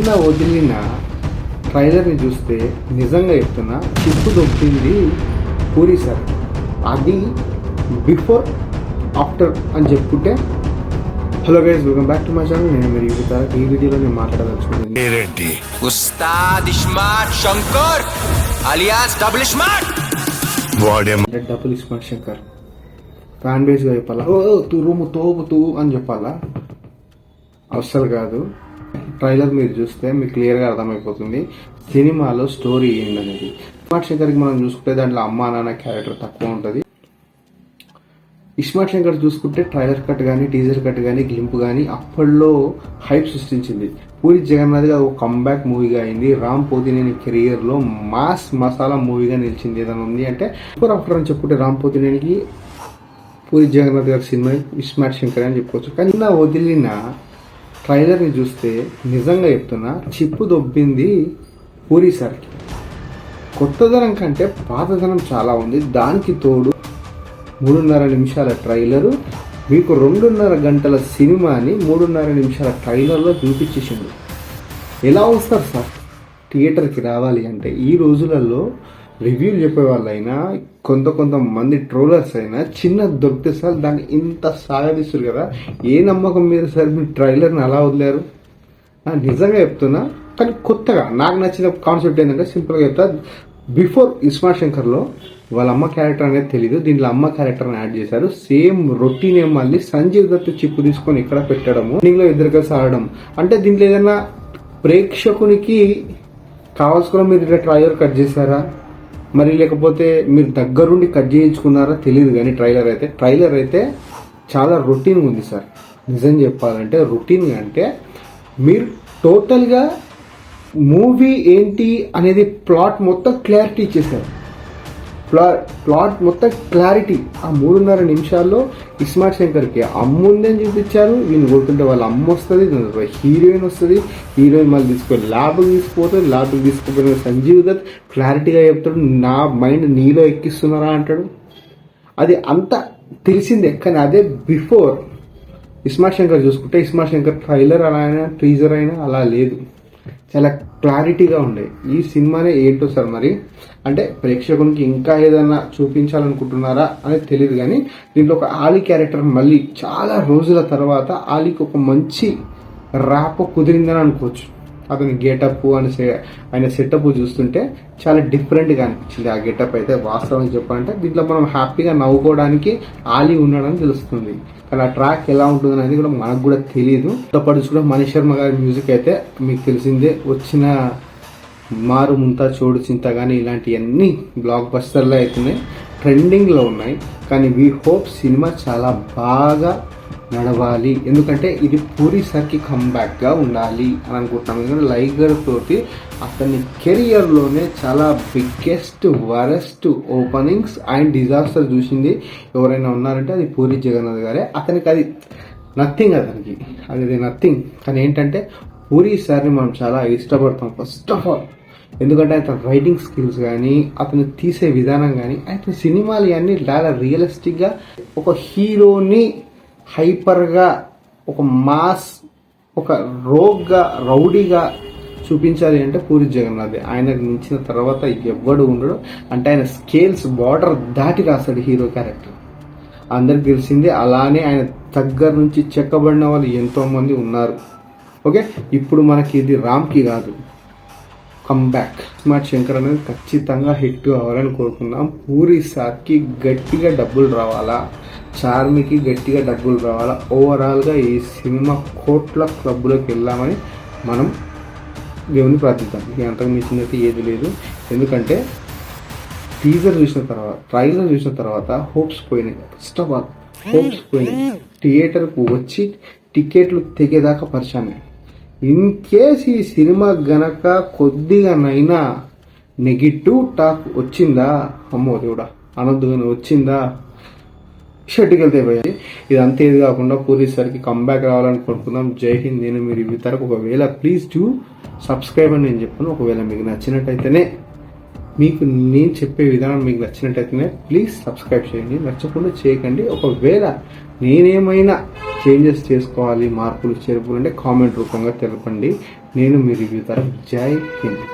నిన్న వదిలిన ట్రైలర్ని చూస్తే నిజంగా చెప్తున్నా చిప్పు దొబ్బింది పూరి సార్. అది బిఫోర్ ఆఫ్టర్ అని చెప్పుకుంటే. Hello guys, welcome back to my channel. నేను మీరు ఈ వీడియోలో నేను మాట్లాడదలుచుకున్నాను Ustaad Ismart Shankar alias double smart. Double Ismart Shankar fan base గా చెప్పాలా, ఓ తురుము తోపుతూ అని చెప్పాలా? అస్సలు కాదు. ట్రైలర్ మీరు చూస్తే మీకు క్లియర్ గా అర్థమైపోతుంది సినిమాలో స్టోరీ ఏంటనేది. ఇస్మార్ట్ శంకర్కి మనం చూసుకుంటే దాంట్లో అమ్మా నాన్న క్యారెక్టర్ తక్కువ ఉంటుంది. ఇస్మార్ట్ శంకర్ చూసుకుంటే ట్రైలర్ కట్ కానీ టీజర్ కట్ కానీ గ్లింప్ కానీ అప్పట్లో హైప్ సృష్టించింది. పూరి జగన్నాథ్ ఒక కంబ్యాక్ మూవీగా అయింది. రామ్ పోతినేని కెరియర్ లో మాస్ మసాలా మూవీగా నిలిచింది. ఏదైనా ఉంది అంటే బిఫోర్ ఆఫ్టర్ అని చెప్పుకుంటే రామ్ పోతినేనికి పూరి జగన్నాథ్ గారి సినిమా ఇస్మార్ట్ శంకర్ అని చెప్పుకోవచ్చు. కానీ నా వదిలిన ట్రైలర్ని చూస్తే నిజంగా చెప్తున్నా చిప్పు దొబ్బింది పూరి సార్కి. కొత్తదనం కంటే పాతదనం చాలా ఉంది. దానికి తోడు 3.5 నిమిషాల ట్రైలరు మీకు 2.5 గంటల సినిమాని 3.5 నిమిషాల ట్రైలర్లో చూపించేసిండు. ఎలా వస్తారు సార్ థియేటర్కి రావాలి అంటే? ఈ రోజులలో రివ్యూలు చెప్పేవాళ్ళైనా కొంతమంది ట్రోలర్స్ అయినా చిన్న దొరికితే సార్ దాన్ని ఇంత సాగదీస్తారు కదా. ఏ నమ్మకం మీద సార్ మీరు ట్రైలర్ని అలా వదిలేరు? నిజంగా చెప్తున్నా. కానీ కొత్తగా నాకు నచ్చిన కాన్సెప్ట్ ఏంటంటే సింపుల్గా చెప్తా, బిఫోర్ ఇస్మార్ట్ శంకర్లో వాళ్ళ అమ్మ క్యారెక్టర్ అనేది తెలీదు, దీంట్లో అమ్మ క్యారెక్టర్ని యాడ్ చేశారు. సేమ్ రొటీన్ మళ్ళీ సంజీవ్ దత్ చిప్పు తీసుకొని ఇక్కడ పెట్టడము, దీంట్లో ఇద్దరు కలిసి ఆడడం. అంటే దీంట్లో ఏదైనా ప్రేక్షకునికి కావాల్సుకున్న మీరు ఇట్లా ట్రైలర్ కట్ చేశారా, మరి లేకపోతే మీరు దగ్గరుండి కట్ చేయించుకున్నారా తెలియదు. కానీ ట్రైలర్ అయితే చాలా రొటీన్గా ఉంది సార్. నిజం చెప్పాలంటే రొటీన్గా అంటే మీరు టోటల్గా మూవీ ఏంటి అనేది ప్లాట్ మొత్తం క్లారిటీ ఇచ్చేసారు. ప్లాట్ మొత్తం క్లారిటీ ఆ 3.5 నిమిషాల్లో ఇస్మార్ట్ శంకర్కి అమ్ముందని చూపించారు. వీళ్ళు కొడుతుంటే వాళ్ళ అమ్మ వస్తుంది, హీరోయిన్ వస్తుంది, హీరోయిన్ మళ్ళీ తీసుకొని ల్యాబ్కి తీసుకుపోతుంది, ల్యాబ్కి తీసుకుపోయిన సంజీవ్ దత్ క్లారిటీగా చెప్తాడు, నా మైండ్ నీలో ఎక్కిస్తున్నారా అంటాడు. అది అంతా తెలిసిందే. కానీ అదే బిఫోర్ ఇస్మార్ట్ శంకర్ చూసుకుంటే ఇస్మార్ట్ శంకర్ ట్రైలర్ అలా అయినా టీజర్ అయినా అలా లేదు, చాలా క్లారిటీగా ఉండే. ఈ సినిమానే ఏంటో సార్ మరి అంటే ప్రేక్షకునికి ఇంకా ఏదైనా చూపించాలనుకుంటున్నారా అనేది తెలియదు. కానీ దీంట్లో ఒక ఆలీ క్యారెక్టర్ మళ్ళీ చాలా రోజుల తర్వాత ఆలీకి ఒక మంచి ర్యాప్ కుదిరిందని అనుకోవచ్చు. అతని గెటప్ అని ఆయన సెటప్ చూస్తుంటే చాలా డిఫరెంట్గా అనిపించింది. ఆ గెటప్ అయితే వాస్తవంగా చెప్పాలంటే దీంట్లో మనం హ్యాపీగా నవ్వుకోవడానికి ఆలీ ఉన్నాడని తెలుస్తుంది. కానీ ఆ ట్రాక్ ఎలా ఉంటుంది అనేది కూడా మనకు కూడా తెలియదు. పాటు కూడా మనీష్ శర్మ గారి మ్యూజిక్ అయితే మీకు తెలిసిందే. వచ్చిన మారు ముంతా చోడు చింత కానీ ఇలాంటివన్నీ బ్లాక్ బస్టర్లో అవుతున్నాయి, ట్రెండింగ్లో ఉన్నాయి. కానీ వీ హోప్ సినిమా చాలా బాగా నడవాలి, ఎందుకంటే ఇది పూరి సార్కి కంబ్యాక్గా ఉండాలి అని అనుకుంటున్నాం. ఎందుకంటే లైగర్ తోటి అతని కెరియర్లోనే చాలా biggest worst openings and disaster చూసింది ఎవరైనా ఉన్నారంటే అది పూరి జగన్నాథ్ గారే. అతనికి అది నథింగ్, అది నథింగ్. కానీ ఏంటంటే పూరి సార్ని మనం చాలా ఇష్టపడతాం ఫస్ట్ ఆఫ్ ఆల్. ఎందుకంటే అతని రైటింగ్ స్కిల్స్ కానీ అతను తీసే విధానం కానీ అతని సినిమాలు అన్నీ చాలా రియలిస్టిక్గా ఒక హీరోని హైపర్గా ఒక మాస్ ఒక రౌడీగా చూపించాలి అంటే పూరి జగన్నాథ్. ఆయనకు మించిన తర్వాత ఎవ్వడు ఉండడు. అంటే ఆయన స్కేల్స్ బార్డర్ దాటి రాస్తాడు హీరో క్యారెక్టర్, అందరికి తెలిసిందే. అలానే ఆయన దగ్గర నుంచి చెక్కబడిన వాళ్ళు ఎంతో మంది ఉన్నారు. ఓకే, ఇప్పుడు మనకి ఇది రామ్కి కాదు, కంబ్యాక్ ఇస్మార్ట్ శంకర్ అనేది ఖచ్చితంగా హిట్ కావాలని కోరుకుందాం. పూరి సార్కి గట్టిగా డబ్బులు రావాలా, చార్మికి గట్టిగా డబ్బులు రావాలా, ఓవరాల్గా ఈ సినిమా కోట్ల క్లబ్లోకి వెళ్దామని మనం దేవుని ప్రార్థిద్దాం. ఇక అంతకు మించిందైతే ఏది లేదు. ఎందుకంటే టీజర్ చూసిన తర్వాత ట్రైలర్ చూసిన తర్వాత హోప్స్ పోయినాయి. ఫస్ట్ ఆఫ్ ఆల్ హోప్స్ పోయినాయి. థియేటర్కు వచ్చి టికెట్లు తెగేదాకా పరిచాను. ఇన్ కేస్ ఈ సినిమా గనక కొద్దిగానైనా నెగిటివ్ టాక్ వచ్చిందా, అమ్మో దేవుడా అనొద్దు, కానీ వచ్చిందా షర్ట్కి వెళ్తే పోయాయి. ఇదంతా ఏది కాకుండా పూరి సార్కి కంబ్యాక్ రావాలని కోరుకుందాం. జై హింద్. నేను మీరు ఇవి తరకు ఒకవేళ ప్లీజ్ డూ సబ్స్క్రైబ్ అని నేను చెప్పాను. ఒకవేళ మీకు నచ్చినట్టయితేనే మీకు నేను చెప్పే విధానం మీకు నచ్చినట్టయితేనే ప్లీజ్ సబ్స్క్రైబ్ చేయండి, నచ్చకుండా చేయకండి. ఒకవేళ నేనేమైనా చేంజెస్ చేసుకోవాలి, మార్పులు చేర్పులు అంటే కామెంట్ రూపంగా తెలపండి. నేను మీ రివ్యూ తరఫు జై హింద్.